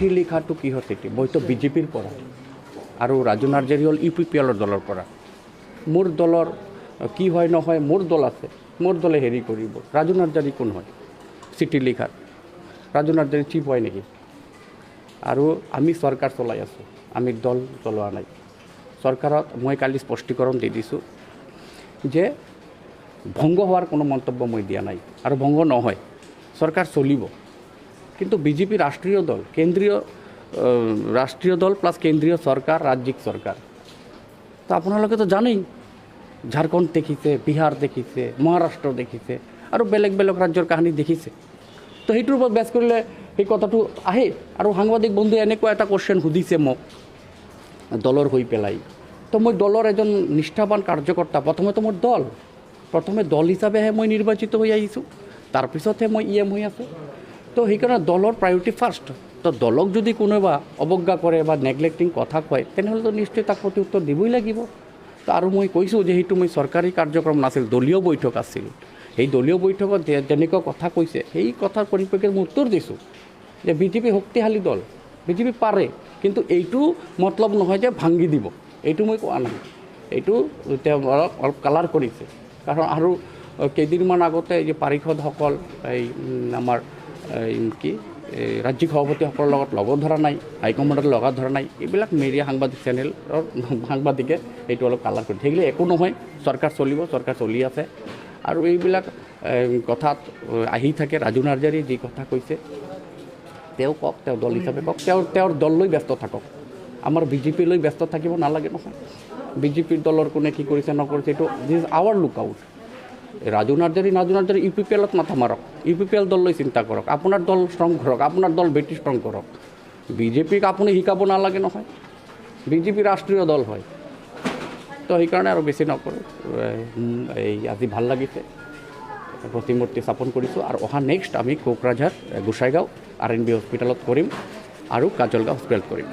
চিঠি লিখাটো কিহৰ চিঠি মইতো বিজেপিৰ পৰা আৰু ৰাজু নাৰ্জাৰী হ'ল UPPLৰ দলৰ পৰা মোৰ দলৰ কি হয় নহয় মোৰ দল আছে মোৰ দলে হেৰি কৰিব ৰাজু নাৰ্জাৰী কোন হয় চিঠি লিখাৰ ৰাজু নাৰ্জাৰী চিফ হয় নেকি আৰু আমি চৰকাৰ চলাই আছোঁ আমি দল চলোৱা নাই চৰকাৰত মই কালি স্পষ্টীকৰণ দি দিছোঁ যে ভংগ হোৱাৰ কোনো মন্তব্য মই দিয়া নাই আৰু ভংগ নহয় চৰকাৰ চলিব কিন্তু বিজেপি ৰাষ্ট্ৰীয় দল কেন্দ্ৰীয় ৰাষ্ট্ৰীয় দল প্লাছ কেন্দ্ৰীয় চৰকাৰ ৰাজ্যিক চৰকাৰ তো আপোনালোকেতো জানেই ঝাৰখণ্ড দেখিছে বিহাৰ দেখিছে মহাৰাষ্ট্ৰ দেখিছে আৰু বেলেগ বেলেগ ৰাজ্যৰ কাহিনী দেখিছে তো সেইটোৰ ওপৰত বেছ কৰিলে সেই কথাটো আহে আৰু সাংবাদিক বন্ধুৱে এনেকুৱা এটা কুৱেশ্যন সুধিছে মোক দলৰ হৈ পেলাই তো মই দলৰ এজন নিষ্ঠাবান কাৰ্যকৰ্তা প্ৰথমেতো মোৰ দল প্ৰথমে দল হিচাপেহে মই নিৰ্বাচিত হৈ আহিছোঁ তাৰপিছতহে মই EM হৈ আছোঁ তো সেইকাৰণে দলৰ প্ৰায়ৰিটি ফাৰ্ষ্ট তো দলক যদি কোনোবা অৱজ্ঞা কৰে বা নেগলেক্টিং কথা কয় তেনেহ'লেতো নিশ্চয় তাক প্ৰতি উত্তৰ দিবই লাগিব তো আৰু মই কৈছোঁ যে সেইটো মই চৰকাৰী কাৰ্যক্ৰম নাছিল দলীয় বৈঠক আছিল সেই দলীয় বৈঠকত যেনেকুৱা কথা কৈছে সেই কথাৰ পৰিপ্ৰেক্ষিতত মই উত্তৰ দিছোঁ যে বিজেপি শক্তিশালী দল বিজেপি পাৰে কিন্তু এইটো মতলব নহয় যে ভাঙি দিব এইটো মই কোৱা নাই এইটো তেওঁ অলপ কালাৰ কৰিছে কাৰণ আৰু কেইদিনমান আগতে এই যে পাৰিষদসকল এই আমাৰ কি ৰাজ্যিক সভাপতিসকলৰ লগত ধৰা নাই হাইকমাণ্ডৰ লগত ধৰা নাই এইবিলাক মিডিয়া সাংবাদিক চেনেলৰ সাংবাদিকে এইটো অলপ কালাৰ কৰি থাকিলে একো নহয় চৰকাৰ চলিব চৰকাৰ চলি আছে আৰু এইবিলাক কথাত আহি থাকে ৰাজু নাৰ্জাৰী যি কথা কৈছে তেওঁ কওক তেওঁ দল হিচাপে কওক তেওঁৰ দল লৈ ব্যস্ত থাকক আমাৰ বিজেপি লৈ ব্যস্ত থাকিব নালাগে নহয় বিজেপিৰ দলৰ কোনে কি কৰিছে নকৰিছে এইটো this is our look out Raju Narzary UPPLত মাথা মাৰক UPPL দল লৈ চিন্তা কৰক আপোনাৰ দল ষ্ট্ৰং কৰক আপোনাৰ দল বেটি ষ্ট্ৰং কৰক বিজেপিক আপুনি শিকাব নালাগে নহয় বিজেপি ৰাষ্ট্ৰীয় দল হয় তো সেইকাৰণে আৰু বেছি নকৰোঁ এই আজি ভাল লাগিছে প্ৰতিমূৰ্তি স্থাপন কৰিছোঁ আৰু অহা নেক্সট আমি কোকৰাঝাৰ গোসাইগাঁও RNB হস্পিটেলত কৰিম আৰু কাজলগাঁও হস্পিটেলত কৰিম